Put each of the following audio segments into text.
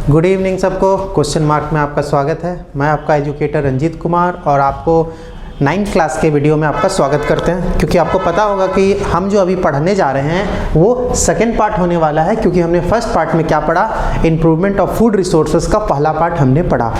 Good evening सबको। Question mark में आपका स्वागत है। मैं आपका एजुकेटर रंजीत कुमार और आपको 9th क्लास के वीडियो में आपका स्वागत करते हैं। क्योंकि आपको पता होगा कि हम जो अभी पढ़ने जा रहे हैं वो सेकंड पार्ट होने वाला है। क्योंकि हमने फर्स्ट पार्ट में क्या पढ़ा, इम्प्रूवमेंट ऑफ फूड रिसोर्सेज का पहला पार्ट हमने पढ़ा।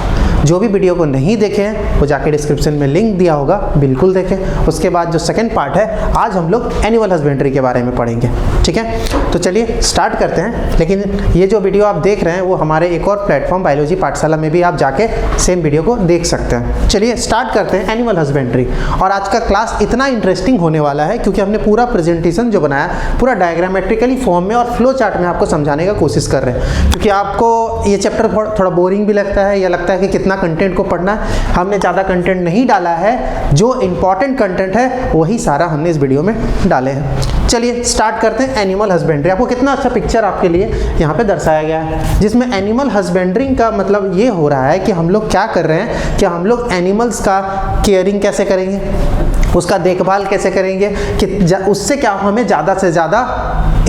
जो भी वीडियो को नहीं देखे हैं वो जाके डिस्क्रिप्शन में लिंक दिया होगा, बिल्कुल देखें। उसके बाद जो सेकंड पार्ट है, आज हम लोग एनिमल हस्बेंड्री के बारे में पढ़ेंगे। ठीक है, तो चलिए स्टार्ट करते हैं। लेकिन ये जो वीडियो आप देख रहे हैं वो हमारे एक और प्लेटफॉर्म बायोलॉजी पाठशाला में भी आप जाके सेम वीडियो को देख सकते हैं। चलिए स्टार्ट करते हैं एनिमल हस्बेंड्री। और आज का क्लास इतना इंटरेस्टिंग होने वाला है क्योंकि हमने पूरा प्रेजेंटेशन जो बनाया पूरा डायग्रामेट्रिकली फॉर्म में और फ्लो चार्ट में आपको समझाने का कोशिश कर रहे हैं। क्योंकि आपको ये चैप्टर थोड़ा बोरिंग भी लगता है या लगता है कि कितना कंटेंट को पढ़ना है, हमने ज़्यादा कंटेंट नहीं डाला है। जो इंपॉर्टेंट कंटेंट है वही सारा हमने इस वीडियो में डाले हैं। चलिए स्टार्ट करते हैं एनिमल हस्बेंड्री। आपको कितना अच्छा पिक्चर आपके लिए यहाँ पे दर्शाया गया है, जिसमें एनिमल हस्बेंड्री का मतलब ये हो रहा है कि हम लोग क्या कर रहे हैं कि हम लोग एनिमल्स का केयरिंग कैसे करेंगे, उसका देखभाल कैसे करेंगे कि उससे क्या हमें ज़्यादा से ज़्यादा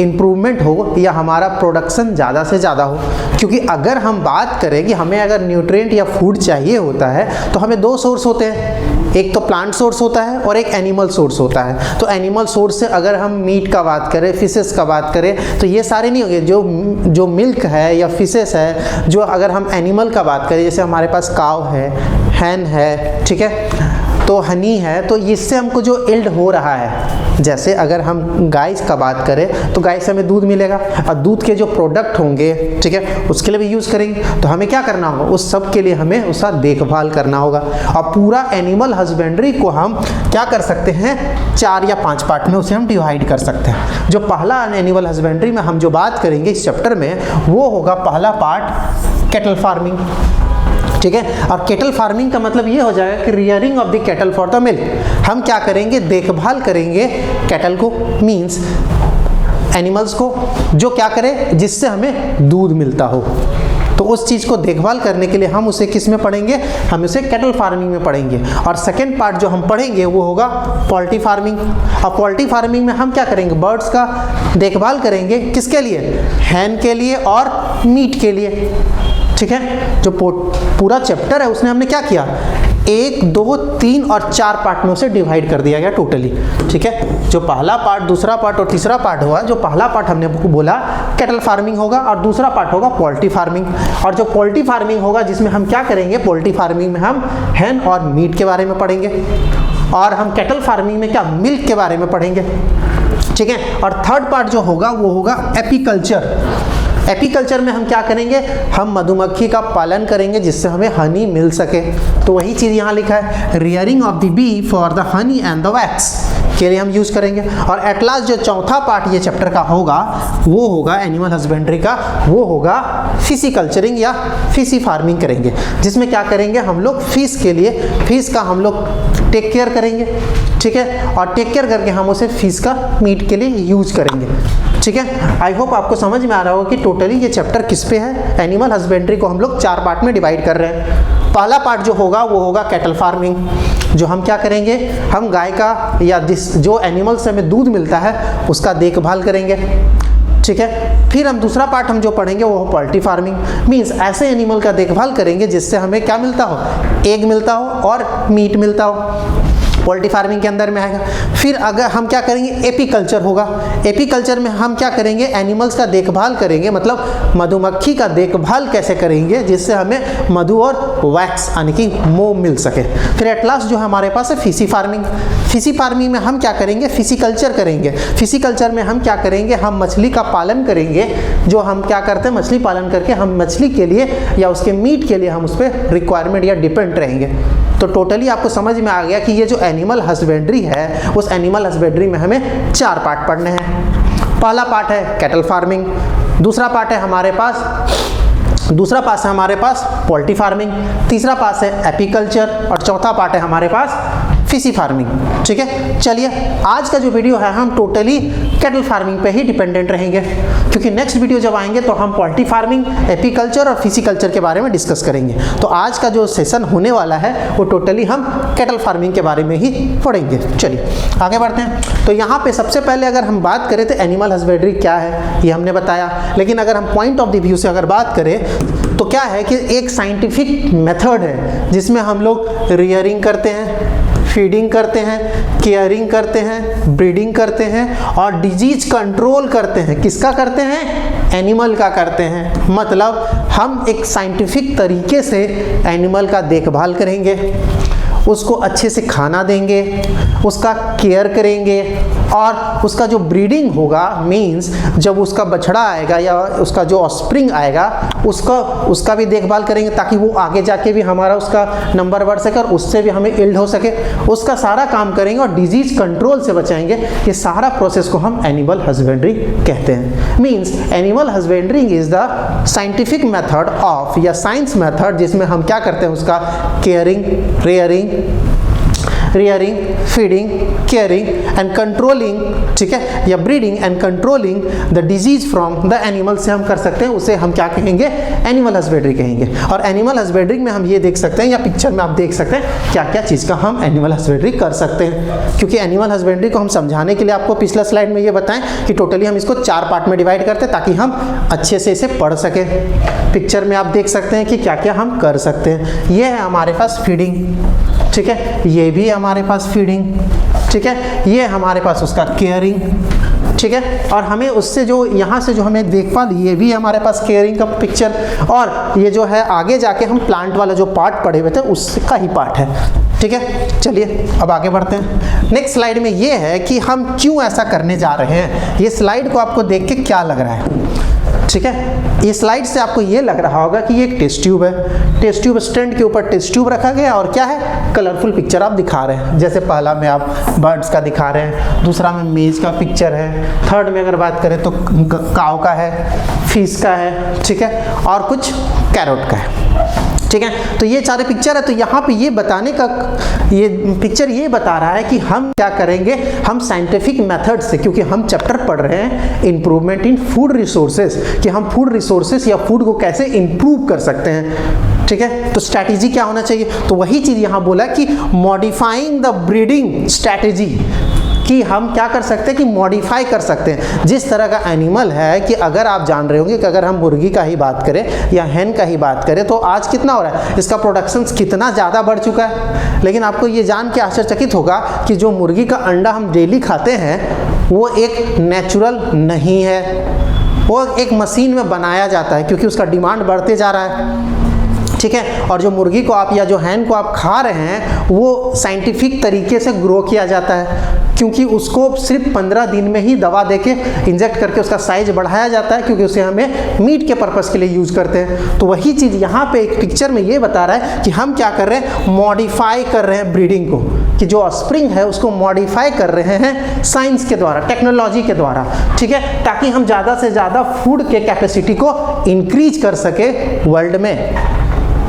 इम्प्रूवमेंट हो या हमारा प्रोडक्शन ज़्यादा से ज़्यादा हो। क्योंकि अगर हम बात करें कि हमें अगर न्यूट्रिएंट या फूड चाहिए होता है तो हमें दो सोर्स होते हैं, एक तो प्लांट सोर्स होता है और एक एनिमल सोर्स होता है। तो एनिमल सोर्स से अगर हम मीट का बात करें, फिशेस का बात करें, तो ये सारे नहीं होंगे। जो मिल्क है या फिशेस है, जो अगर हम एनिमल का बात करें, जैसे हमारे पास काव है, हैन है, ठीक है, तो हनी है, तो इससे हमको जो इल्ड हो रहा है, जैसे अगर हम गाय का बात करें तो गाय से हमें दूध मिलेगा और दूध के जो प्रोडक्ट होंगे, ठीक है, उसके लिए भी यूज़ करेंगे। तो हमें क्या करना होगा, उस सब के लिए हमें उसका देखभाल करना होगा। और पूरा एनिमल हस्बेंड्री को हम क्या कर सकते हैं, 4 या 5 पार्ट में उसे हम डिवाइड कर सकते हैं। जो पहला एनिमल हस्बेंड्री में हम जो बात करेंगे इस चैप्टर में, वो होगा पहला पार्ट कैटल फार्मिंग। ठीक है, और कैटल फार्मिंग का मतलब ये हो जाएगा कि rearing of the cattle for the milk. हम क्या करेंगे, देखभाल करेंगे कैटल को, मींस एनिमल्स को, जो क्या करे जिससे हमें दूध मिलता हो। तो उस चीज़ को देखभाल करने के लिए हम उसे किस में पढ़ेंगे, हम उसे कैटल फार्मिंग में पढ़ेंगे। और सेकेंड पार्ट जो हम पढ़ेंगे वो होगा पोल्ट्री फार्मिंग। और पोल्ट्री फार्मिंग में हम क्या करेंगे, बर्ड्स का देखभाल करेंगे। किसके लिए, हैन के लिए और मीट के लिए। ठीक है, जो पूरा चैप्टर है उसने हमने क्या किया, 1, 2, 3 और 4 पार्ट में उसे डिवाइड कर दिया गया टोटली। ठीक है, जो पहला पार्ट, दूसरा पार्ट और तीसरा पार्ट हुआ। जो पहला पार्ट हमने बोला कैटल फार्मिंग होगा और दूसरा पार्ट होगा पोल्ट्री फार्मिंग। और जो पोल्ट्री फार्मिंग होगा जिसमें हम क्या करेंगे, पोल्ट्री फार्मिंग में हम हैन और मीट के बारे में पढ़ेंगे। और हम कैटल फार्मिंग में क्या, मिल्क के बारे में पढ़ेंगे। ठीक है, और थर्ड पार्ट जो होगा वो होगा एपीकल्चर। एपीकल्चर में हम क्या करेंगे, हम मधुमक्खी का पालन करेंगे जिससे हमें हनी मिल सके। तो वही चीज़ यहाँ लिखा है, rearing of the bee for the honey and the wax के लिए हम यूज़ करेंगे। और एट लास्ट जो चौथा पार्ट ये चैप्टर का होगा वो होगा एनिमल हस्बेंड्री का, वो होगा फिशिकल्चरिंग या फिशी फार्मिंग करेंगे। जिसमें क्या करेंगे, हम लोग फिश के लिए, फिश का हम लोग टेक केयर करेंगे। ठीक है, और टेक केयर करके हम उसे फिश का मीट के लिए यूज करेंगे। ठीक है, आई होप आपको समझ में आ रहा होगा कि टोटली ये चैप्टर किस पे है। एनिमल हस्बेंड्री को हम लोग 4 पार्ट में डिवाइड कर रहे हैं। पहला पार्ट जो होगा वो होगा कैटल फार्मिंग, जो हम क्या करेंगे, हम गाय का या जो एनिमल से हमें दूध मिलता है उसका देखभाल करेंगे। ठीक है, फिर हम दूसरा पार्ट हम जो पढ़ेंगे वो पोल्ट्री फार्मिंग, मींस ऐसे एनिमल का देखभाल करेंगे जिससे हमें क्या मिलता हो, एग मिलता हो और मीट मिलता हो। पोल्ट्री फार्मिंग के अंदर में आएगा। फिर अगर हम क्या करेंगे, एपीकल्चर होगा। एपीकल्चर में हम क्या करेंगे, एनिमल्स का देखभाल करेंगे, मतलब मधुमक्खी का देखभाल कैसे करेंगे जिससे हमें मधु और वैक्स यानी कि मोम मिल सके। फिर एट लास्ट जो हमारे पास है फिशी फार्मिंग। फिशी फार्मिंग में हम क्या करेंगे, फिशिकल्चर करेंगे। फिशिकल्चर में हम क्या करेंगे, हम मछली का पालन करेंगे। जो हम क्या करते हैं, मछली पालन करके हम मछली के लिए या उसके मीट के लिए हम उस पर रिक्वायरमेंट या डिपेंड रहेंगे। तो टोटली आपको समझ में आ गया कि ये जो एनिमल हस्बेंड्री है उस एनिमल हस्बेंड्री में हमें 4 पार्ट पढ़ने हैं। पहला पार्ट है कैटल फार्मिंग, दूसरा पार्ट है हमारे पास पोल्ट्री फार्मिंग, तीसरा पार्ट है एपीकल्चर और चौथा पार्ट है हमारे पास फिशी फार्मिंग। ठीक है, चलिए आज का जो वीडियो है हम टोटली कैटल फार्मिंग पे ही डिपेंडेंट रहेंगे, क्योंकि नेक्स्ट वीडियो जब आएंगे तो हम पोल्ट्री फार्मिंग, एपीकल्चर और फिशी कल्चर के बारे में डिस्कस करेंगे। तो आज का जो सेशन होने वाला है वो टोटली हम कैटल फार्मिंग के बारे में ही पढ़ेंगे। चलिए आगे बढ़ते हैं। तो यहाँ पे सबसे पहले अगर हम बात करें तो एनिमल हस्बेंड्री क्या है ये हमने बताया, लेकिन अगर हम पॉइंट ऑफ द व्यू से अगर बात करें तो क्या है कि एक साइंटिफिक मेथड है जिसमें हम लोग रियरिंग करते हैं, फीडिंग करते हैं, केयरिंग करते हैं, ब्रीडिंग करते हैं और डिजीज कंट्रोल करते हैं। किसका करते हैं? एनिमल का करते हैं। मतलब हम एक साइंटिफिक तरीके से एनिमल का देखभाल करेंगे, उसको अच्छे से खाना देंगे, उसका केयर करेंगे और उसका जो ब्रीडिंग होगा, मींस जब उसका बछड़ा आएगा या उसका जो ऑस्प्रिंग आएगा उसका भी देखभाल करेंगे ताकि वो आगे जाके भी हमारा उसका नंबर बढ़ सके और उससे भी हमें इल्ड हो सके, उसका सारा काम करेंगे और डिजीज कंट्रोल से बचाएंगे। ये सारा प्रोसेस को हम एनिमल हस्बेंड्री कहते हैं। Means animal husbandry is the scientific method of या साइंस मेथड जिसमें हम क्या करते हैं, उसका caring, rearing, feeding, caring and controlling, ठीक है, या breeding and controlling the disease from the animal से हम कर सकते हैं। उसे हम क्या कहेंगे? एनिमल हस्बेंड्री कहेंगे। और एनिमल हस्बेंड्री में हम ये देख सकते हैं या पिक्चर में आप देख सकते हैं क्या क्या चीज़ का हम एनिमल हस्बेंड्री कर सकते हैं। क्योंकि एनिमल हस्बेंड्री को हम समझाने के लिए आपको पिछला स्लाइड में ये बताएं कि टोटली हम इसको 4 पार्ट में डिवाइड करते हैं ताकि हम अच्छे से इसे पढ़ सकें। पिक्चर में आप देख सकते हैं कि क्या क्या हम कर सकते हैं। ये है हमारे पास फीडिंग, ठीक है, ये भी हमारे पास फीडिंग, ठीक है, ये हमारे पास उसका केयरिंग, ठीक है, और हमें उससे जो यहाँ से जो हमें देखभाल, ये भी हमारे पास केयरिंग का पिक्चर, और ये जो है आगे जाके हम प्लांट वाला जो पार्ट पढ़े हुए थे उसका ही पार्ट है। ठीक है, चलिए अब आगे बढ़ते हैं। नेक्स्ट स्लाइड में ये है कि हम क्यों ऐसा करने जा रहे हैं। ये स्लाइड को आपको देख के क्या लग रहा है? ठीक है, इस स्लाइड से आपको ये लग रहा होगा कि ये एक टेस्ट ट्यूब है। टेस्ट ट्यूब स्टैंड के ऊपर टेस्ट ट्यूब रखा गया और क्या है, कलरफुल पिक्चर आप दिखा रहे हैं। जैसे पहला में आप बर्ड्स का दिखा रहे हैं, दूसरा में मेज का पिक्चर है, थर्ड में अगर बात करें तो काव का है, फिश का है, ठीक है, और कुछ कैरोट का है। ठीक है, तो ये 4 पिक्चर है। तो यहाँ पे ये बताने का ये पिक्चर ये बता रहा है कि हम क्या करेंगे, हम साइंटिफिक मेथड से, क्योंकि हम चैप्टर पढ़ रहे हैं इम्प्रूवमेंट इन फूड रिसोर्सेज, कि हम फूड रिसोर्सेज या फूड को कैसे इम्प्रूव कर सकते हैं। ठीक है, तो स्ट्रैटेजी क्या होना चाहिए, तो वही चीज़ यहाँ बोला कि मॉडिफाइंग द ब्रीडिंग स्ट्रैटेजी, कि हम क्या कर सकते हैं कि मॉडिफाई कर सकते हैं। जिस तरह का एनिमल है कि अगर आप जान रहे होंगे कि अगर हम मुर्गी का ही बात करें या हैन का ही बात करें तो आज कितना हो रहा है, इसका प्रोडक्शन कितना ज़्यादा बढ़ चुका है। लेकिन आपको ये जान के आश्चर्यचकित होगा कि जो मुर्गी का अंडा हम डेली खाते हैं वो एक नेचुरल नहीं है, वो एक मशीन में बनाया जाता है क्योंकि उसका डिमांड बढ़ते जा रहा है। ठीक है, और जो मुर्गी को आप या जो हैन को आप खा रहे हैं वो साइंटिफिक तरीके से ग्रो किया जाता है, क्योंकि उसको सिर्फ 15 दिन में ही दवा देके इंजेक्ट करके उसका साइज बढ़ाया जाता है, क्योंकि उसे हमें मीट के पर्पस के लिए यूज़ करते हैं। तो वही चीज़ यहाँ पे एक पिक्चर में ये बता रहा है कि हम क्या कर रहे हैं, मॉडिफाई कर रहे हैं ब्रीडिंग को, कि जो ऑस्प्रिंग है उसको मॉडिफाई कर रहे हैं साइंस के द्वारा, टेक्नोलॉजी के द्वारा। ठीक है, ताकि हम ज़्यादा से ज़्यादा फूड के कैपेसिटी को इंक्रीज कर सके वर्ल्ड में।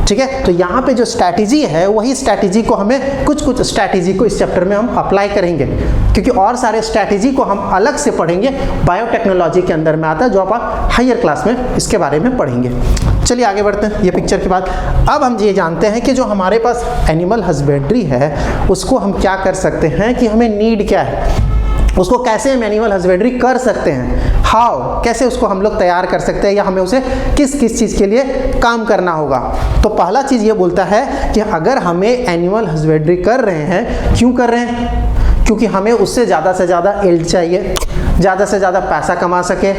ठीक है, तो यहाँ पे जो स्ट्रैटेजी है वही स्ट्रैटेजी को हमें कुछ स्ट्रैटेजी को इस चैप्टर में हम अप्लाई करेंगे, क्योंकि और सारे स्ट्रैटेजी को हम अलग से पढ़ेंगे, बायोटेक्नोलॉजी के अंदर में आता है, जो आप हायर क्लास में इसके बारे में पढ़ेंगे। चलिए आगे बढ़ते हैं। ये पिक्चर के बाद अब हम ये जानते हैं कि जो हमारे पास एनिमल हस्बेंड्री है उसको हम क्या कर सकते हैं, कि हमें नीड क्या है, उसको कैसे हम एनिमल हस्बेंड्री कर सकते हैं, हाउ, कैसे उसको हम लोग तैयार कर सकते हैं, या हमें उसे किस किस चीज़ के लिए काम करना होगा। तो पहला चीज़ ये बोलता है कि अगर हमें एनिमल हस्बेंड्री कर रहे हैं, क्यों कर रहे हैं, क्योंकि हमें उससे ज़्यादा से ज़्यादा यील्ड चाहिए, ज़्यादा से ज़्यादा पैसा कमा सके,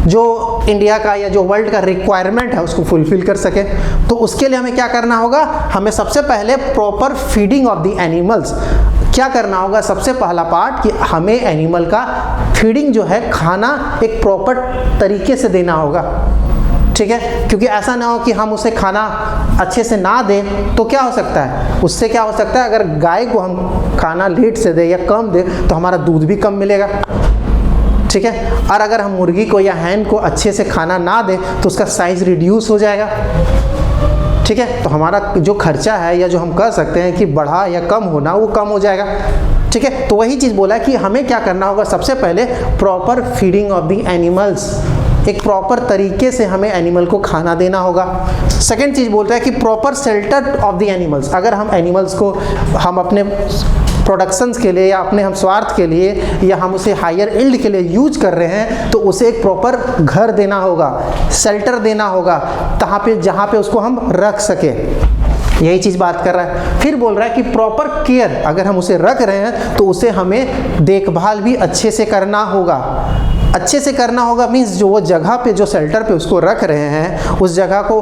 जो इंडिया का या जो वर्ल्ड का रिक्वायरमेंट है उसको फुलफिल कर सके। तो उसके लिए हमें क्या करना होगा, हमें सबसे पहले proper feeding of the animals क्या करना होगा। सबसे पहला पार्ट कि हमें एनिमल का फीडिंग जो है, खाना एक प्रॉपर तरीके से देना होगा। ठीक है, क्योंकि ऐसा ना हो कि हम उसे खाना अच्छे से ना दें तो क्या हो सकता है, उससे क्या हो सकता है, अगर गाय को हम खाना लेट से दें या कम दें तो हमारा दूध भी कम मिलेगा। ठीक है, और अगर हम मुर्गी को या हैन को अच्छे से खाना ना दें तो उसका साइज रिड्यूस हो जाएगा। ठीक है। तो हमारा जो खर्चा है या जो हम कह सकते हैं कि बढ़ा या कम होना, वो कम हो जाएगा। ठीक है, तो वही चीज़ बोला है कि हमें क्या करना होगा, सबसे पहले proper feeding of the animals, एक प्रॉपर तरीके से हमें एनिमल को खाना देना होगा। सेकेंड चीज़ बोलता है कि proper shelter of the animals, अगर हम एनिमल्स को हम अपने प्रोडक्शंस के लिए या अपने हम स्वार्थ के लिए या हम उसे हायर यील्ड के लिए यूज कर रहे हैं, तो उसे एक प्रॉपर घर देना होगा, शेल्टर देना होगा, जहाँ पे उसको हम रख सके। यही चीज़ बात कर रहा है। फिर बोल रहा है कि प्रॉपर केयर, अगर हम उसे रख रहे हैं तो उसे हमें देखभाल भी अच्छे से करना होगा। अच्छे से करना होगा मीन्स जो वो जगह पे, जो शेल्टर पे उसको रख रहे हैं, उस जगह को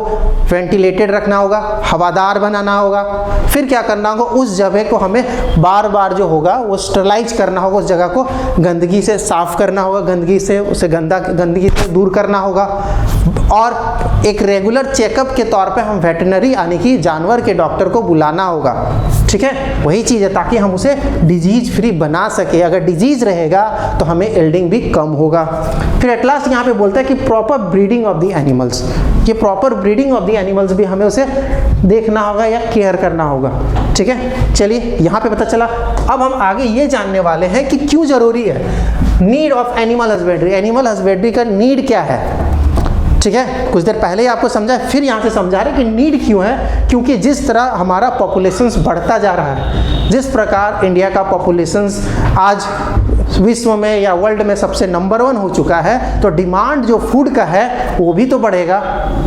वेंटिलेटेड रखना होगा, हवादार बनाना होगा। फिर क्या करना होगा, उस जगह को हमें बार बार जो होगा वो स्टरलाइज करना होगा, उस जगह को गंदगी से साफ करना होगा, गंदगी से उसे गंदगी से दूर करना होगा। और एक रेगुलर चेकअप के तौर पे हम वेटनरी यानी कि जानवर के डॉक्टर को बुलाना होगा। ठीक है, वही चीज़ है ताकि हम उसे डिजीज फ्री बना सके। अगर डिजीज रहेगा तो हमें एल्डिंग भी कम होगा। फिर एट लास्ट यहाँ पे बोलता है कि proper breeding of the animals, ये proper breeding of the animals भी हमें उसे देखना होगा या केयर करना होगा। ठीक है, चलिए यहाँ पे पता चला। अब हम आगे ये जानने वाले हैं कि क्यों जरूरी है need of animal husbandry, animal husbandry का नीड क्या है। ठीक है, कुछ देर पहले ही आपको समझा, फिर यहाँ से समझा रहे कि नीड क्यों है। क्योंकि जिस तरह हमारा पॉपुलेशंस बढ़ता जा रहा है, जिस प्रकार इंडिया का पॉपुलेशंस आज विश्व में या वर्ल्ड में सबसे नंबर 1 हो चुका है, तो डिमांड जो फूड का है वो भी तो बढ़ेगा।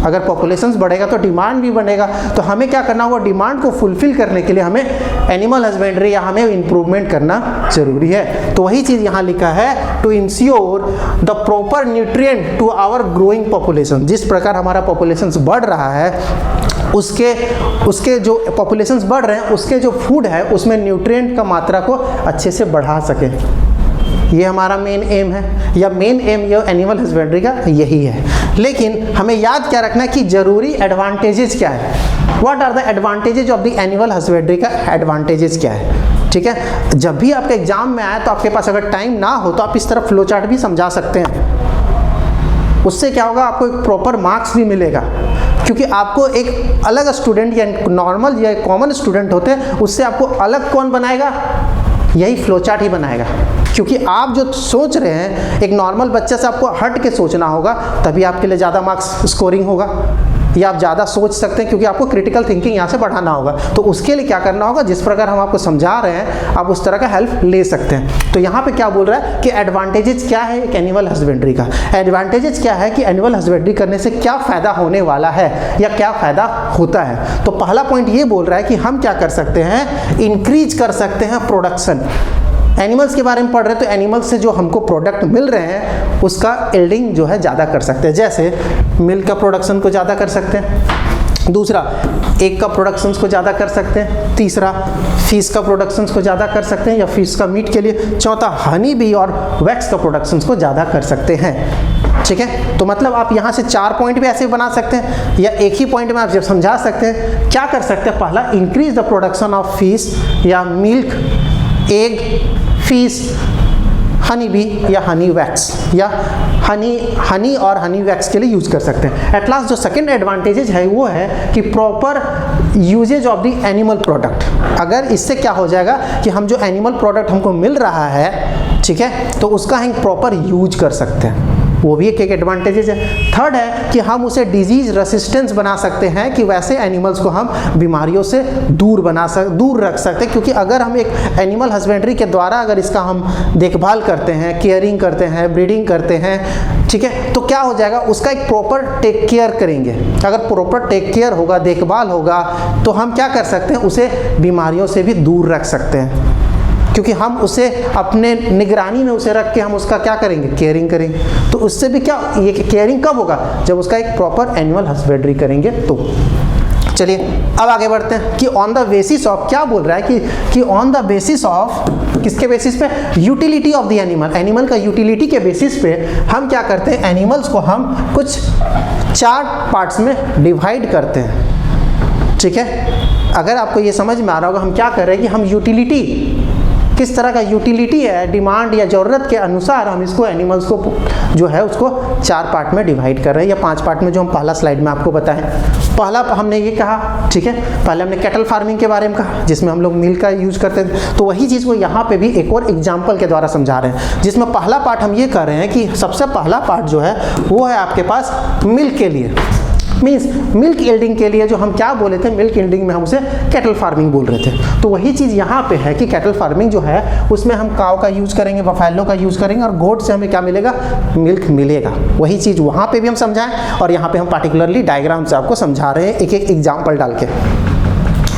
अगर पॉपुलेशंस बढ़ेगा तो डिमांड भी बढ़ेगा। तो हमें क्या करना होगा, डिमांड को फुलफिल करने के लिए हमें एनिमल हस्बेंड्री या हमें इम्प्रूवमेंट करना जरूरी है। तो वही चीज़ यहाँ लिखा है, to ensure the proper nutrient to our growing population. जिस प्रकार हमारा पॉपुलेशंस बढ़ रहा है, उसके जो पॉपुलेशंस बढ़ रहे हैं, उसके जो फूड है उसमें न्यूट्रिएंट का मात्रा को अच्छे से बढ़ा सके। ये हमारा मेन एम है, या मेन एम ये एनिमल हस्बेंड्री का यही है। लेकिन हमें याद क्या रखना है कि जरूरी एडवांटेजेस क्या है, what are the advantages of the animal husbandry का एडवांटेजेस क्या है। ठीक है, जब भी आपके एग्जाम में आए तो आपके पास अगर टाइम ना हो तो आप इस तरह फ्लो चार्ट भी समझा सकते हैं। उससे क्या होगा, आपको एक प्रॉपर मार्क्स भी मिलेगा। क्योंकि आपको एक अलग स्टूडेंट या नॉर्मल या कॉमन स्टूडेंट होते हैं, उससे आपको अलग कौन बनाएगा, यही फ्लो चार्ट ही बनाएगा। क्योंकि आप जो सोच रहे हैं एक नॉर्मल बच्चे से आपको हट के सोचना होगा, तभी आपके लिए ज़्यादा मार्क्स स्कोरिंग होगा या आप ज़्यादा सोच सकते हैं, क्योंकि आपको क्रिटिकल थिंकिंग यहाँ से बढ़ाना होगा। तो उसके लिए क्या करना होगा, जिस प्रकार हम आपको समझा रहे हैं आप उस तरह का हेल्प ले सकते हैं। तो यहाँ पे क्या बोल रहा है कि एडवांटेजेस क्या है एक एनिमल हस्बेंड्री का, एडवांटेजेस क्या है कि एनिमल हस्बेंड्री करने से क्या फ़ायदा होने वाला है या क्या फ़ायदा होता है। तो पहला पॉइंट ये बोल रहा है कि हम क्या कर सकते हैं, इंक्रीज कर सकते हैं प्रोडक्शन। एनिमल्स के बारे में पढ़ रहे हैं तो एनिमल्स से जो हमको प्रोडक्ट मिल रहे हैं उसका यील्डिंग जो है ज़्यादा कर सकते हैं। जैसे मिल्क का प्रोडक्शन को ज़्यादा कर सकते हैं, दूसरा एग का प्रोडक्शंस को ज़्यादा कर सकते हैं, तीसरा फिश का प्रोडक्शंस को ज़्यादा कर सकते हैं या फिश का मीट के लिए, चौथा हनी बी और वैक्स का प्रोडक्शंस को ज़्यादा कर सकते हैं। ठीक है, तो मतलब आप यहाँ से 4 पॉइंट भी ऐसे बना सकते हैं या एक ही पॉइंट में आप जब समझा सकते हैं। क्या कर सकते हैं, पहला increase the production of fish या milk, egg, fish, honey bee या हनी वैक्स या हनी और हनी वैक्स के लिए यूज कर सकते हैं। एट लास्ट जो सेकंड एडवांटेजेस है वो है कि proper usages of the animal product. अगर इससे क्या हो जाएगा कि हम जो एनिमल प्रोडक्ट हमको मिल रहा है, ठीक है, तो उसका हम प्रॉपर यूज कर सकते हैं, वो भी एक एडवांटेजेस है। थर्ड है कि हम उसे डिजीज रेसिस्टेंस बना सकते हैं, कि वैसे एनिमल्स को हम बीमारियों से दूर रख सकते हैं। क्योंकि अगर हम एक एनिमल हस्बेंड्री के द्वारा अगर इसका हम देखभाल करते हैं, केयरिंग करते हैं, ब्रीडिंग करते हैं, ठीक है, तो क्या हो जाएगा, उसका एक प्रॉपर टेक केयर करेंगे। अगर प्रॉपर टेक केयर होगा, देखभाल होगा, तो हम क्या कर सकते हैं, उसे बीमारियों से भी दूर रख सकते हैं। क्योंकि हम उसे अपने निगरानी में उसे रख के हम उसका क्या करेंगे, केयरिंग करेंगे। तो उससे भी क्या, ये केयरिंग कब होगा, जब उसका एक प्रॉपर एनिमल हस्बेंड्री करेंगे। तो चलिए अब आगे बढ़ते हैं कि ऑन द बेसिस ऑफ, क्या बोल रहा है कि ऑन द बेसिस ऑफ, किसके बेसिस पे, utility of the animal, animal का यूटिलिटी के बेसिस पे हम क्या करते हैं, एनिमल्स को हम कुछ 4 पार्ट्स में डिवाइड करते हैं। ठीक है, अगर आपको ये समझ में आ रहा होगा हम क्या कर रहे हैं कि हम यूटिलिटी किस तरह का यूटिलिटी है, डिमांड या ज़रूरत के अनुसार हम इसको एनिमल्स को जो है उसको 4 पार्ट में डिवाइड कर रहे हैं, या 5 पार्ट में जो हम पहला स्लाइड में आपको बताएं। पहला हमने ये कहा, ठीक है, पहले हमने कैटल फार्मिंग के बारे में कहा जिसमें हम लोग मिल्क का यूज़ करते थे। तो वही चीज़ को यहाँ पे भी एक और एग्जाम्पल के द्वारा समझा रहे हैं, जिसमें पहला पार्ट हम ये कर रहे हैं कि सबसे पहला पार्ट जो है वो है आपके पास मिल्क के लिए, मीन्स मिल्क यील्डिंग के लिए। जो हम क्या बोले थे, मिल्क यील्डिंग में हम उसे कैटल फार्मिंग बोल रहे थे। तो वही चीज़ यहाँ पे है कि कैटल फार्मिंग जो है उसमें हम काव का यूज़ करेंगे, बफेलो का यूज़ करेंगे, और गोट से हमें क्या मिलेगा, मिल्क मिलेगा। वही चीज़ वहाँ पे भी हम समझाएं, और यहाँ पे हम पार्टिकुलरली डायग्राम से आपको समझा रहे हैं एक एक एग्जाम्पल डाल के,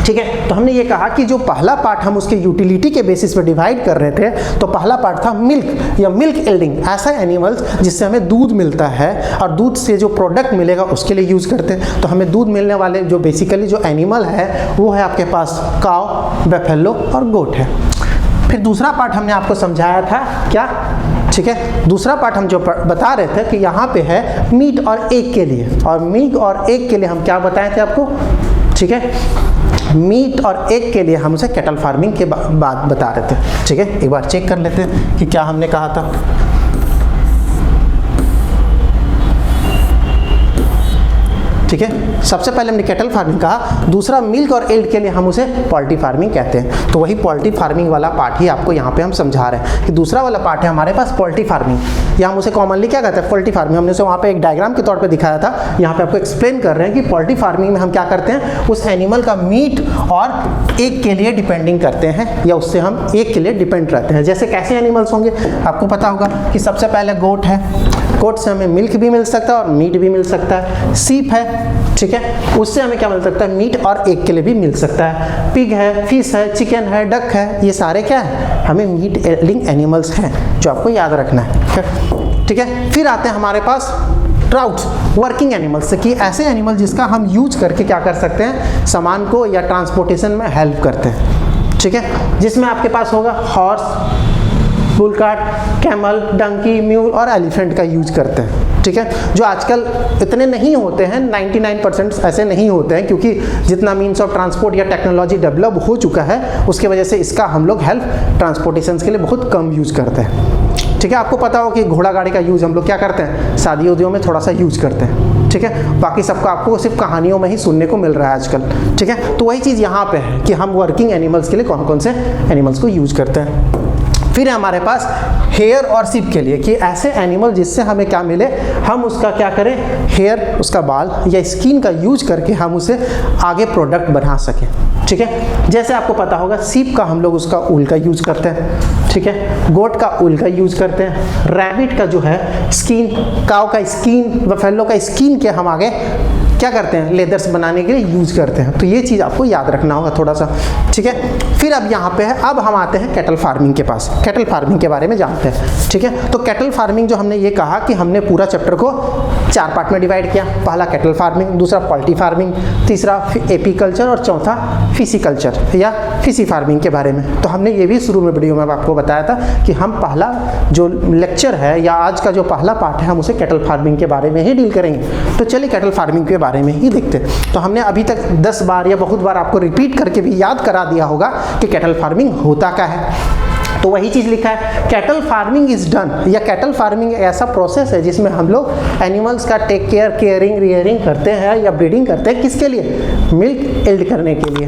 ठीक है। तो हमने ये कहा कि जो पहला पार्ट हम उसके यूटिलिटी के बेसिस पे डिवाइड कर रहे थे, तो पहला पार्ट था मिल्क या मिल्क यील्डिंग, ऐसा एनिमल्स जिससे हमें दूध मिलता है और दूध से जो प्रोडक्ट मिलेगा उसके लिए यूज़ करते हैं। तो हमें दूध मिलने वाले जो बेसिकली जो एनिमल है वो है आपके पास काव, बफेलो और गोट है। फिर दूसरा पार्ट हमने आपको समझाया था क्या, ठीक है, दूसरा पार्ट हम जो बता रहे थे कि यहाँ पे है मीट और एग के लिए, और मीट और एग के लिए हम क्या बताए थे आपको, ठीक है, मीट और एग के लिए हम उसे कैटल फार्मिंग के बाद बता रहे थे, ठीक है। एक बार चेक कर लेते हैं कि क्या हमने कहा था। ठीक है, सबसे पहले हमने कैटल फार्मिंग कहा, दूसरा मिल्क और एग के लिए हम उसे पोल्ट्री फार्मिंग कहते हैं। तो वही पोल्ट्री फार्मिंग वाला पार्ट ही आपको यहाँ पे हम समझा रहे हैं कि दूसरा वाला पार्ट है हमारे पास पोल्ट्री फार्मिंग, या हम उसे कॉमनली क्या कहते हैं, पोल्ट्री फार्मिंग। हमने उसे वहाँ पे एक डायग्राम के तौर पे दिखाया था, यहाँ पे आपको एक्सप्लेन कर रहे हैं कि पोल्ट्री फार्मिंग में हम क्या करते हैं, उस एनिमल का मीट और एग के लिए डिपेंडिंग करते हैं, या उससे हम एग के लिए डिपेंड रहते हैं। जैसे कैसे एनिमल्स होंगे, आपको पता होगा कि सबसे पहले गोट है, गोट से हमें मिल्क भी मिल सकता है और मीट भी मिल सकता है। सीप है, ठीक है, उससे हमें क्या मिल सकता है, मीट और एग के लिए भी मिल सकता है। पिग है, फिश है, चिकन है, डक है, ये सारे क्या है, हमें मीट यील्डिंग एनिमल्स हैं जो आपको याद रखना है, ठीक है। फिर आते हैं हमारे पास ट्राउट्स, वर्किंग एनिमल्स, कि ऐसे एनिमल जिसका हम यूज करके क्या कर सकते हैं, सामान को या ट्रांसपोर्टेशन में हेल्प करते हैं, ठीक है। जिसमें आपके पास होगा horse, bull cart, camel, donkey, mule और एलिफेंट का यूज करते हैं, ठीक है। जो आजकल इतने नहीं होते हैं, 99% ऐसे नहीं होते हैं, क्योंकि जितना मीन्स ऑफ ट्रांसपोर्ट या टेक्नोलॉजी डेवलप हो चुका है उसके वजह से इसका हम लोग हेल्प ट्रांसपोर्टेशन के लिए बहुत कम यूज करते हैं, ठीक है। आपको पता हो कि घोड़ा गाड़ी का यूज़ हम लोग क्या करते हैं, शादी उदियों में थोड़ा सा यूज करते हैं, ठीक है। बाकी सबका आपको सिर्फ कहानियों में ही सुनने को मिल रहा है आजकल, ठीक है। तो वही चीज़ यहाँ पे है कि हम वर्किंग एनिमल्स के लिए कौन कौन से एनिमल्स को यूज करते हैं। फिर है हमारे पास हेयर और सिप के लिए, कि ऐसे एनिमल जिससे हमें क्या मिले, हम उसका क्या करें, हेयर, उसका बाल या स्किन का यूज करके हम उसे आगे प्रोडक्ट बना सकें, ठीक है। जैसे आपको पता होगा सीप का हम लोग उसका ऊल का यूज करते हैं, ठीक है, गोट का ऊल का यूज करते हैं, रैबिट का जो है स्किन, काव का स्किन, बफेलो का स्किन के हम आगे क्या करते हैं, लेदर्स बनाने के लिए यूज करते हैं। तो ये चीज़ आपको याद रखना होगा थोड़ा सा, ठीक है। फिर अब यहाँ पे है, अब हम आते हैं कैटल फार्मिंग के पास, कैटल फार्मिंग के बारे में जानते हैं, ठीक है। तो कैटल फार्मिंग जो हमने ये कहा कि हमने पूरा चैप्टर को 4 पार्ट में डिवाइड किया, पहला कैटल फार्मिंग, दूसरा पोल्ट्री फार्मिंग, तीसरा एपीकल्चर और चौथा फिशिकल्चर या फिशी फार्मिंग के बारे में। तो हमने ये भी शुरू में वीडियो में आपको बताया था कि हम पहला जो लेक्चर है या आज का जो पहला पार्ट है हम उसे कैटल फार्मिंग के बारे में ही डील करेंगे। तो चलिए कैटल फार्मिंग के बारे में ही देखते हैं। तो हमने अभी तक 10 बार या बहुत बार आपको रिपीट करके भी याद करा दिया होगा कि कैटल फार्मिंग होता क्या है। तो वही चीज़ लिखा है, कैटल फार्मिंग इज डन, या कैटल फार्मिंग ऐसा प्रोसेस है जिसमें हम लोग एनिमल्स का टेक केयर, केयरिंग, रियरिंग करते हैं या ब्रीडिंग करते हैं, किसके लिए, मिल्क यील्ड करने के लिए,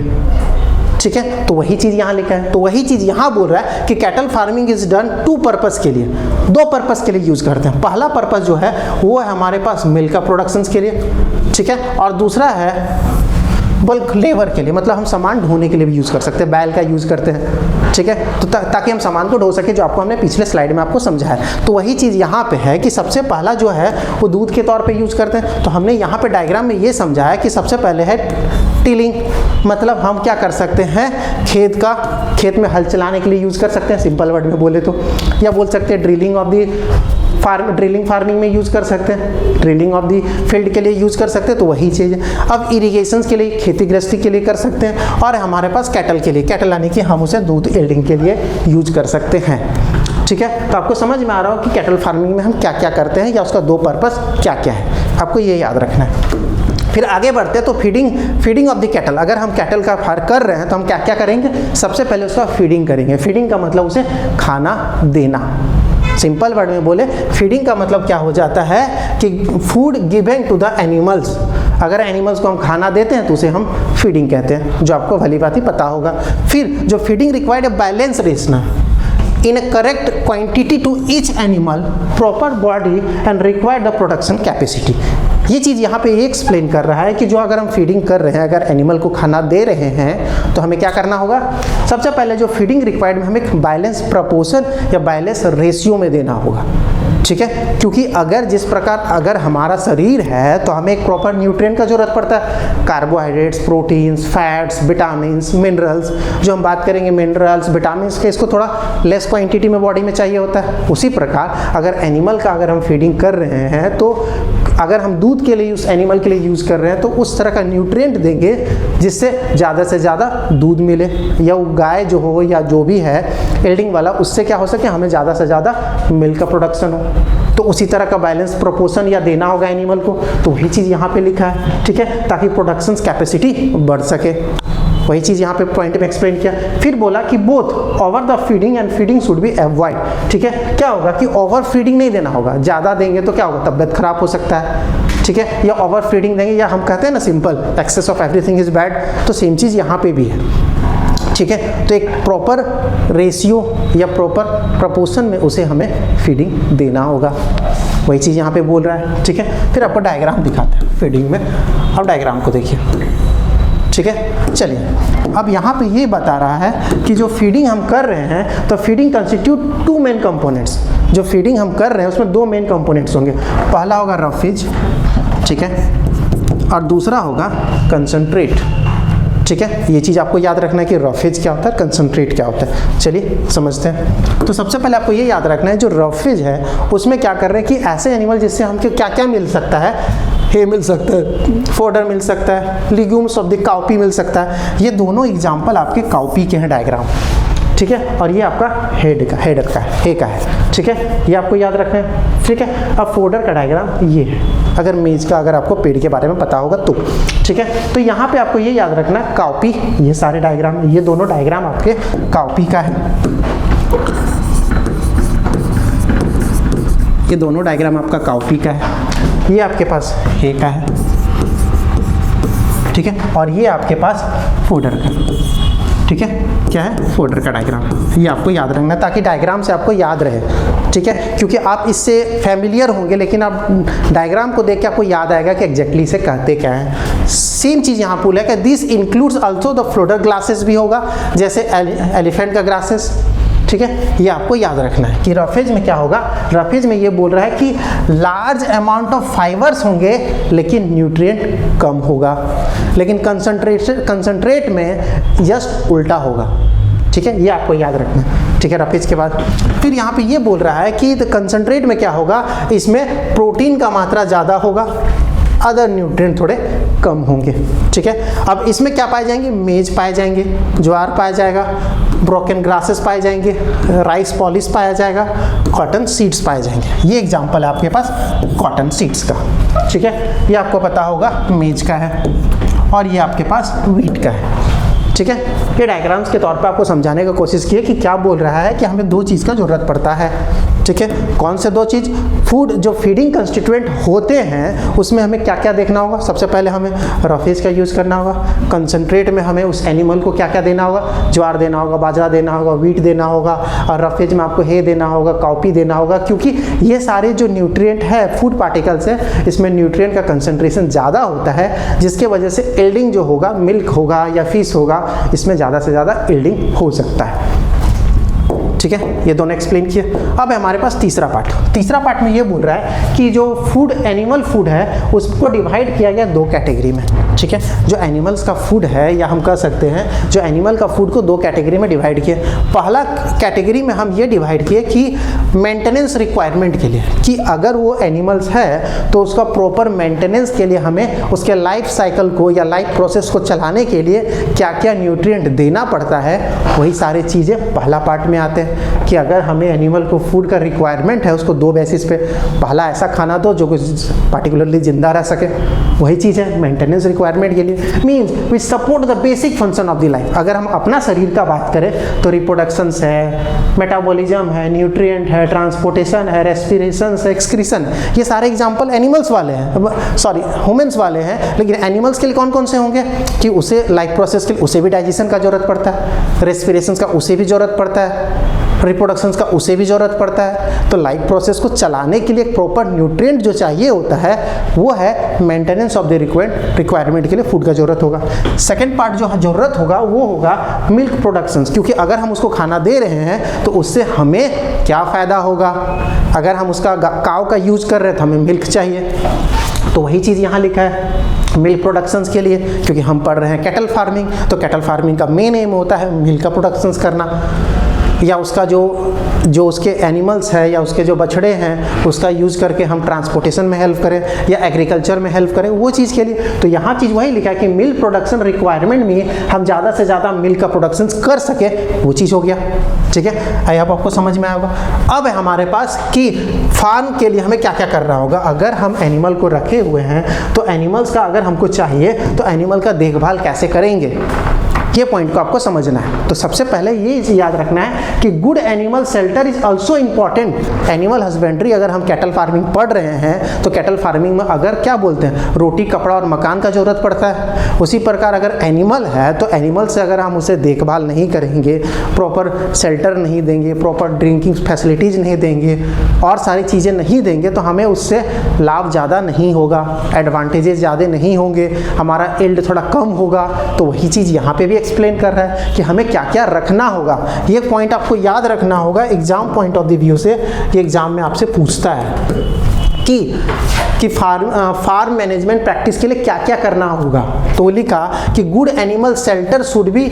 ठीक है। तो वही चीज़ यहाँ लिखा है। तो वही चीज़ यहाँ बोल रहा है कि cattle farming is done 2 purpose के लिए, 2 पर्पस के लिए यूज़ करते हैं। पहला पर्पस जो है वो है हमारे पास मिल्क का प्रोडक्शंस के लिए, ठीक है, और दूसरा है बल्क लेबर के लिए, मतलब हम सामान ढोने के लिए भी यूज़ कर सकते हैं, बैल का यूज़ करते हैं, ठीक है, तो ताकि हम सामान को ढो सके, जो आपको हमने पिछले स्लाइड में आपको समझाया। तो वही चीज़ यहाँ पे है कि सबसे पहला जो है वो दूध के तौर पे यूज़ करते हैं। तो हमने यहाँ पे डायग्राम में ये समझाया कि सबसे पहले है टिलिंग, मतलब हम क्या कर सकते हैं, खेत में हल चलाने के लिए यूज़ कर सकते हैं, सिंपल वर्ड में बोले तो, या बोल सकते हैं drilling of the drilling farming में यूज़ कर सकते हैं, ड्रिलिंग ऑफ दी फील्ड के लिए यूज़ कर सकते हैं। तो वही चीज़ है। अब इरिगेशन के लिए, खेती गृहस्थी के लिए कर सकते हैं, और हमारे पास कैटल के लिए, कैटल यानी कि हम उसे दूध यील्डिंग के लिए यूज कर सकते हैं, ठीक है। तो आपको समझ में आ रहा हो कि कैटल फार्मिंग में हम क्या क्या करते हैं या उसका 2 पर्पस क्या क्या है, आपको ये याद रखना है। फिर आगे बढ़ते हैं तो फीडिंग ऑफ द कैटल। अगर हम कैटल का फार्म कर रहे हैं तो हम क्या क्या करेंगे? सबसे पहले उसका फीडिंग करेंगे। फीडिंग का मतलब उसे खाना देना। सिंपल वर्ड में बोले, फीडिंग का मतलब क्या हो जाता है कि food given to the animals. अगर एनिमल्स को हम खाना देते हैं तो उसे हम फीडिंग कहते हैं, जो आपको भली बात ही पता होगा। फिर जो feeding required a balance rational in a correct quantity to each animal, proper body and require the production capacity। ये चीज़ यहाँ पे ये एक्सप्लेन कर रहा है कि जो अगर हम फीडिंग कर रहे हैं, अगर एनिमल को खाना दे रहे हैं तो हमें क्या करना होगा? सबसे पहले जो फीडिंग रिक्वायर्ड में हमें बैलेंस प्रपोर्शन या बैलेंस रेशियो में देना होगा, ठीक है। क्योंकि अगर जिस प्रकार अगर हमारा शरीर है तो हमें एक प्रॉपर न्यूट्रिएंट का जरूरत पड़ता है, carbohydrates, proteins, fats, vitamins, minerals. जो हम बात करेंगे मिनरल्स, विटामिन्स के, इसको थोड़ा लेस क्वांटिटी में बॉडी में चाहिए होता है। उसी प्रकार अगर एनिमल का अगर हम फीडिंग कर रहे हैं तो अगर हम दूध के लिए उस एनिमल के लिए यूज़ कर रहे हैं तो उस तरह का न्यूट्रिएंट देंगे जिससे ज़्यादा से ज़्यादा दूध मिले, या वो गाय जो हो या जो भी है एल्डिंग वाला, उससे क्या हो सके, हमें ज़्यादा से ज़्यादा मिल्क का प्रोडक्शन हो। तो उसी तरह का बैलेंस प्रोपोर्शन या देना होगा एनिमल को, तो वही चीज़ यहाँ पे लिखा है, ठीक है, ताकि प्रोडक्शन कैपेसिटी बढ़ सके। वही चीज़ यहाँ पे पॉइंट में एक्सप्लेन किया। फिर बोला कि both over the feeding and feeding should be avoid, ठीक है। क्या होगा कि ओवर फीडिंग नहीं देना होगा, ज़्यादा देंगे तो क्या होगा, तबियत खराब हो सकता है, ठीक है। या ओवर फीडिंग देंगे, या हम कहते हैं ना simple excess of everything is bad, तो सेम चीज़ यहाँ पे भी है, ठीक है। तो एक प्रॉपर रेशियो या प्रॉपर प्रपोर्शन में उसे हमें फीडिंग देना होगा, वही चीज़ यहाँ पे बोल रहा है, ठीक है। फिर आपको डायग्राम दिखाते हैं फीडिंग में। अब डायग्राम को देखिए, ठीक है। चलिए अब यहाँ पे ये बता रहा है कि जो फीडिंग हम कर रहे हैं तो feeding constitute two main components. जो फीडिंग हम कर रहे हैं उसमें दो मेन कंपोनेंट्स होंगे। पहला होगा रफेज, ठीक है, और दूसरा होगा कंसंट्रेट, ठीक है। ये चीज़ आपको याद रखना है कि रफेज क्या होता है, कंसंट्रेट क्या होता है। चलिए समझते हैं। तो सबसे पहले आपको ये याद रखना है जो रफेज है उसमें क्या कर रहे हैं कि ऐसे एनिमल जिससे हमको क्या क्या मिल सकता है, हे मिल सकता है, फोडर मिल सकता है, लिग्यूम्स ऑफ द काउपी मिल सकता है। ये दोनों एग्जाम्पल आपके काउपी के हैं डायग्राम, ठीक है। और ये आपका हेडर का है, हे का है, ठीक है। ये आपको याद रखना है, ठीक है। अब फोडर का डायग्राम ये है, अगर मेज का अगर आपको पेड़ के बारे में पता होगा तो, ठीक है। तो यहाँ पे आपको ये याद रखना है काउपी, ये सारे डायग्राम, ये दोनों डायग्राम आपके काउपी का है, ये दोनों डायग्राम आपका काउपी का है। ये आपके पास हे का है, ठीक है। और ये आपके पास फोडर का, ठीक है। क्या है, फोल्डर का डायग्राम। ये आपको याद रखना ताकि डायग्राम से आपको याद रहे, ठीक है। क्योंकि आप इससे फैमिलियर होंगे लेकिन आप डायग्राम को देख के आपको याद आएगा कि एग्जैक्टली से कहते क्या है। सेम चीज़ यहाँ बोला है कि this includes also the fodder grasses भी होगा, जैसे एलिफेंट का ग्लासेस, ठीक है। ये आपको याद रखना है कि रफेज में क्या होगा। रफेज में ये बोल रहा है कि लार्ज अमाउंट ऑफ फाइबर्स होंगे लेकिन न्यूट्रिएंट कम होगा, लेकिन कंसंट्रेट में जस्ट उल्टा होगा, ठीक है। ये आपको याद रखना है, ठीक है। रफेज के बाद फिर यहाँ पे ये बोल रहा है कि कंसंट्रेट में क्या होगा, इसमें प्रोटीन का मात्रा ज़्यादा होगा, अदर न्यूट्रिएंट थोड़े कम होंगे, ठीक है। अब इसमें क्या पाए जाएंगे, मेज पाए जाएंगे, ज्वार पाया जाएगा, ब्रोकन ग्रासेस पाए जाएंगे, राइस पॉलिश पाया जाएगा, कॉटन सीड्स पाए जाएंगे। ये एग्जांपल है आपके पास कॉटन सीड्स का, ठीक है। ये आपको पता होगा मेज का है, और ये आपके पास व्हीट का है, ठीक है। ये डायग्राम्स के तौर पे आपको समझाने का कोशिश की है कि क्या बोल रहा है कि हमें दो चीज़ का ज़रूरत पड़ता है, ठीक है। कौन से दो चीज़, फूड जो फीडिंग कंस्टिट्यूएंट होते हैं उसमें हमें क्या क्या देखना होगा। सबसे पहले हमें रफेज का यूज़ करना होगा। कंसंट्रेट में हमें उस एनिमल को क्या क्या देना होगा, ज्वार देना होगा, बाजरा देना होगा, व्हीट देना होगा, और रफेज में आपको हे देना होगा, काउपी देना होगा, क्योंकि ये सारे जो न्यूट्रिएंट है फूड पार्टिकल्स है, इसमें न्यूट्रिएंट का कंसंट्रेशन ज़्यादा होता है, जिसके वजह से एल्डिंग जो होगा, मिल्क होगा या फिश होगा, इसमें ज़्यादा से ज़्यादा एल्डिंग हो सकता है, ठीक है। ये दोनों एक्सप्लेन किए। अब हमारे पास तीसरा पार्ट। तीसरा पार्ट में ये बोल रहा है कि जो फूड एनिमल फूड है उसको डिवाइड किया गया दो कैटेगरी में, ठीक है। जो एनिमल्स का फूड है, या हम कह सकते हैं जो एनिमल का फूड को दो कैटेगरी में डिवाइड किए। पहला कैटेगरी में हम ये डिवाइड किए कि मेंटेनेंस रिक्वायरमेंट के लिए, कि अगर वो एनिमल्स है तो उसका प्रॉपर मेंटेनेंस के लिए हमें उसके लाइफ साइकिल को या लाइफ प्रोसेस को चलाने के लिए क्या क्या न्यूट्रिएंट देना पड़ता है, वही सारी चीज़ें पहला पार्ट में आते हैं। कि अगर हमें एनिमल को फूड का रिक्वायरमेंट है उसको दो बेसिस पे, पहला ऐसा खाना दो जो पार्टिकुलरली जिंदा रह सके, वही चीज़ है मेंटेनेंस रिक्वायरमेंट के लिए, means we support the basic function of the life. अगर हम अपना शरीर का बात करें तो रिप्रोडक्शंस है, मेटाबॉलिज्म है, न्यूट्रिएंट है, ट्रांसपोर्टेशन है, रेस्पिरेशन है, एक्सक्रीशन, ये सारे एग्जाम्पल एनिमल्स वाले हैं, सॉरी ह्यूमंस वाले हैं। लेकिन एनिमल्स के लिए कौन कौन से होंगे कि उसे लाइफ प्रोसेस के लिए उसे भी डाइजेशन का जरूरत पड़ता है, रेस्पिरेशन का उसे भी जरूरत पड़ता है, रिप्रोडक्शन का उसे भी ज़रूरत पड़ता है। तो लाइफ प्रोसेस को चलाने के लिए एक प्रॉपर न्यूट्रिएंट जो चाहिए होता है वो है मेंटेनेंस ऑफ द रिक्वायरमेंट के लिए फूड का ज़रूरत होगा। सेकंड पार्ट जो ज़रूरत होगा वो होगा मिल्क प्रोडक्शंस, क्योंकि अगर हम उसको खाना दे रहे हैं तो उससे हमें क्या फ़ायदा होगा। अगर हम उसका काव का यूज कर रहे हैं तो हमें मिल्क चाहिए, तो वही चीज़ यहाँ लिखा है मिल्क प्रोडक्शंस के लिए, क्योंकि हम पढ़ रहे हैं कैटल फार्मिंग, तो कैटल फार्मिंग का मेन एम होता है मिल्क का प्रोडक्शंस करना, या उसका जो उसके एनिमल्स है या उसके जो बछड़े हैं उसका यूज़ करके हम ट्रांसपोर्टेशन में हेल्प करें या एग्रीकल्चर में हेल्प करें, वो चीज़ के लिए। तो यहाँ चीज़ वही लिखा है कि मिल्क प्रोडक्शन रिक्वायरमेंट में हम ज़्यादा से ज़्यादा मिल्क का प्रोडक्शन कर सके, वो चीज़ हो गया। ठीक है, आई होप आपको समझ में आएगा। अब है हमारे पास कि फार्म के लिए हमें क्या क्या करना होगा। अगर हम एनिमल को रखे हुए हैं तो एनिमल्स का अगर हमको चाहिए तो एनिमल का देखभाल कैसे करेंगे, ये पॉइंट को आपको समझना है। तो सबसे पहले ये याद रखना है कि good animal shelter is also important. Animal husbandry, अगर हम कैटल फार्मिंग पढ़ रहे हैं तो कैटल फार्मिंग में अगर क्या बोलते हैं रोटी, कपड़ा और मकान का जरूरत पड़ता है, उसी प्रकार अगर एनिमल है तो एनिमल से अगर हम उसे देखभाल नहीं करेंगे, प्रॉपर शेल्टर नहीं देंगे, प्रॉपर ड्रिंकिंग फैसिलिटीज़ नहीं देंगे और सारी चीज़ें नहीं देंगे तो हमें उससे लाभ ज़्यादा नहीं होगा, एडवांटेजेस ज़्यादा नहीं होंगे, हमारा यील्ड थोड़ा कम होगा। तो वही चीज़ यहाँ पे भी एक्सप्लेन कर रहा है कि हमें क्या क्या रखना होगा। ये पॉइंट आपको याद रखना होगा exam point of the view से, ये एग्जाम में आपसे पूछता है कि फार्म मैनेजमेंट प्रैक्टिस के लिए क्या क्या करना होगा। तो लिखा कि good animal shelter should be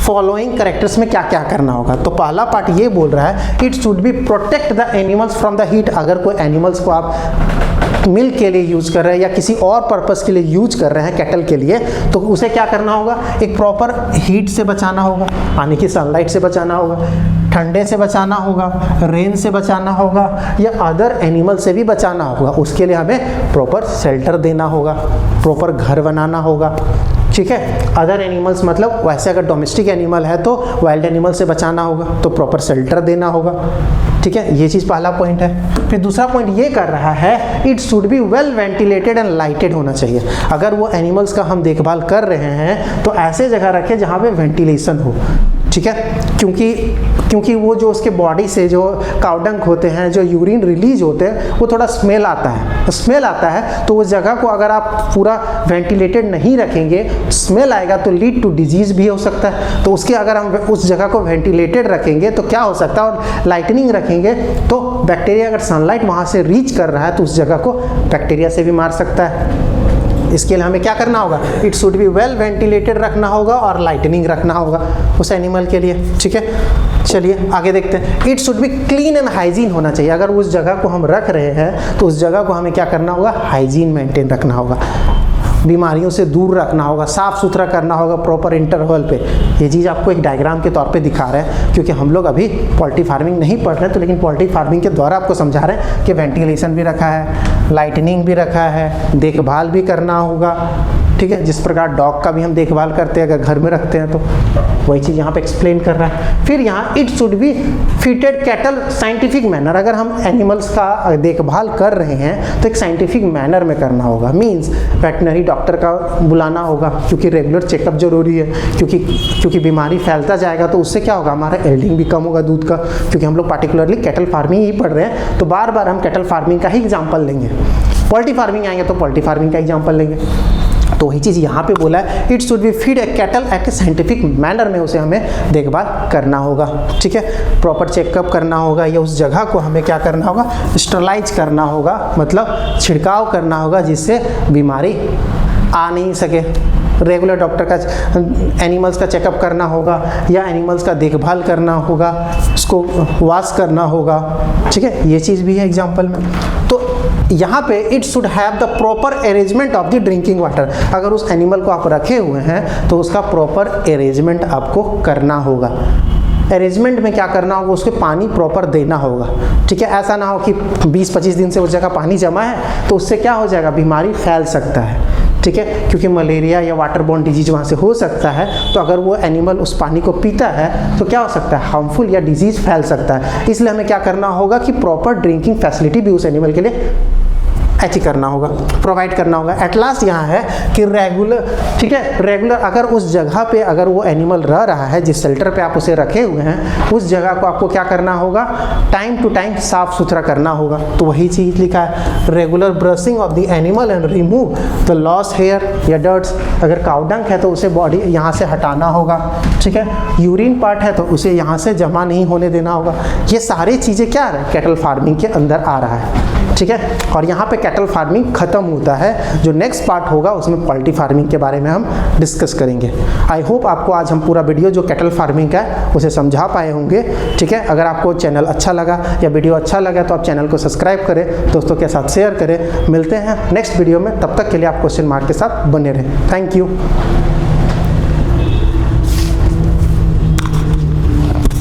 following characters में क्या क्या करना होगा। तो पहला पार्ट ये बोल रहा है it should B protect the animals from the heat. अगर कोई एनिमल्स को आप मिल्क के लिए यूज कर रहे हैं या किसी और पर्पस के लिए यूज कर रहे हैं कैटल के लिए, तो उसे क्या करना होगा, एक प्रॉपर हीट से बचाना होगा, पानी की सनलाइट से बचाना होगा, ठंडे से बचाना होगा, रेन से बचाना होगा या अदर एनिमल से भी बचाना होगा। उसके लिए हमें प्रॉपर शेल्टर देना होगा, प्रॉपर घर बनाना होगा। ठीक है, अदर एनिमल्स मतलब वैसे अगर डोमेस्टिक एनिमल है तो वाइल्ड एनिमल से बचाना होगा, तो प्रॉपर शेल्टर देना होगा। ठीक है, ये चीज़ पहला पॉइंट है। फिर दूसरा पॉइंट ये कर रहा है it should be well ventilated and lighted होना चाहिए। अगर वो एनिमल्स का हम देखभाल कर रहे हैं तो ऐसे जगह रखें जहाँ पे वेंटिलेशन हो। ठीक है, क्योंकि वो जो उसके बॉडी से जो काउडंक होते हैं, जो यूरिन रिलीज होते हैं, वो थोड़ा स्मेल आता है। तो उस जगह को अगर आप पूरा वेंटिलेटेड नहीं रखेंगे, स्मेल आएगा तो लीड टू डिजीज भी हो सकता है। तो उसके अगर हम उस जगह को वेंटिलेटेड रखेंगे तो क्या हो सकता है, और लाइटनिंग रखेंगे तो बैक्टीरिया अगर सनलाइट वहाँ से रीच कर रहा है तो उस जगह को बैक्टीरिया से भी मार सकता है। इसके लिए हमें क्या करना होगा, it should be well ventilated रखना होगा और लाइटनिंग रखना होगा उस एनिमल के लिए। ठीक है, चलिए आगे देखते हैं। It should B clean and hygiene होना चाहिए। अगर उस जगह को हम रख रहे हैं तो उस जगह को हमें क्या करना होगा, हाइजीन मेंटेन रखना होगा, बीमारियों से दूर रखना होगा, साफ़ सुथरा करना होगा प्रॉपर इंटरवल पे। ये चीज़ आपको एक डायग्राम के तौर पे दिखा रहे हैं, क्योंकि हम लोग अभी पोल्ट्री फार्मिंग नहीं पढ़ रहे हैं, तो लेकिन पोल्ट्री फार्मिंग के द्वारा आपको समझा रहे हैं कि वेंटिलेशन भी रखा है, लाइटनिंग भी रखा है, देखभाल भी करना होगा। ठीक है, जिस प्रकार डॉग का भी हम देखभाल करते हैं अगर घर में रखते हैं, तो वही चीज़ यहाँ पे एक्सप्लेन कर रहा है। फिर यहाँ it should be feeded cattle scientific manner. अगर हम एनिमल्स का देखभाल कर रहे हैं तो एक साइंटिफिक मैनर में करना होगा, मीन्स वेटनरी डॉक्टर का बुलाना होगा, क्योंकि रेगुलर चेकअप जरूरी है, क्योंकि बीमारी फैलता जाएगा तो उससे क्या होगा, हमारा एल्डिंग भी कम होगा दूध का। क्योंकि हम लोग पार्टिकुलरली कैटल फार्मिंग ही पढ़ रहे हैं तो बार बार हम कैटल फार्मिंग का ही एग्जाम्पल लेंगे। पोल्ट्री फार्मिंग आएंगे तो पोल्ट्री फार्मिंग का एग्जाम्पल लेंगे। तो वही चीज़ यहाँ पे बोला है it should be feed a cattle at a scientific manner में, उसे हमें देखभाल करना होगा। ठीक है, प्रॉपर चेकअप करना होगा, या उस जगह को हमें क्या करना होगा, स्टरलाइज करना होगा, मतलब छिड़काव करना होगा जिससे बीमारी आ नहीं सके। रेगुलर डॉक्टर का एनिमल्स का चेकअप करना होगा या एनिमल्स का देखभाल करना होगा, उसको वॉश करना होगा। ठीक है, ये चीज़ भी है एग्जाम्पल में। तो यहाँ पे it should have the proper arrangement of the drinking water. अगर उस एनिमल को आप रखे हुए हैं तो उसका प्रॉपर अरेंजमेंट आपको करना होगा। अरेंजमेंट में क्या करना होगा, उसको पानी प्रॉपर देना होगा। ठीक है, ऐसा ना हो कि 20-25 दिन से उस जगह पानी जमा है तो उससे क्या हो जाएगा, बीमारी फैल सकता है। ठीक है, क्योंकि मलेरिया या वाटर बोर्न डिजीज वहाँ से हो सकता है। तो अगर वो एनिमल उस पानी को पीता है तो क्या हो सकता है, हार्मफुल या डिजीज फैल सकता है। इसलिए हमें क्या करना होगा कि प्रॉपर ड्रिंकिंग फैसिलिटी भी उस एनिमल के लिए ऐसी करना होगा, प्रोवाइड करना होगा। एट लास्ट यहाँ है कि रेगुलर, ठीक है, रेगुलर अगर उस जगह पे अगर वो एनिमल रह रहा है, जिस शेल्टर पे आप उसे रखे हुए हैं, उस जगह को आपको क्या करना होगा, टाइम टू टाइम साफ सुथरा करना होगा। तो वही चीज़ लिखा है, regular brushing of the animal and remove the loss hair या डर्ट्स। अगर काउडंक है तो उसे बॉडी यहाँ से हटाना होगा, ठीक है। यूरिन पार्ट है तो उसे यहाँ से जमा नहीं होने देना होगा। ये सारी चीज़ें क्या है, कैटल फार्मिंग के अंदर आ रहा है, ठीक है। और यहाँ पे कैटल फार्मिंग खत्म होता है। जो नेक्स्ट पार्ट होगा उसमें पोल्ट्री फार्मिंग के बारे में हम डिस्कस करेंगे। आई होप आपको आज हम पूरा वीडियो जो कैटल फार्मिंग का है उसे समझा पाए होंगे, ठीक है। अगर आपको चैनल अच्छा लगा या वीडियो अच्छा लगा तो आप चैनल को सब्सक्राइब करें, दोस्तों के साथ शेयर करें। मिलते हैं नेक्स्ट वीडियो में, तब तक के लिए आप क्वेश्चन मार्क के साथ बने रहें। Thank you.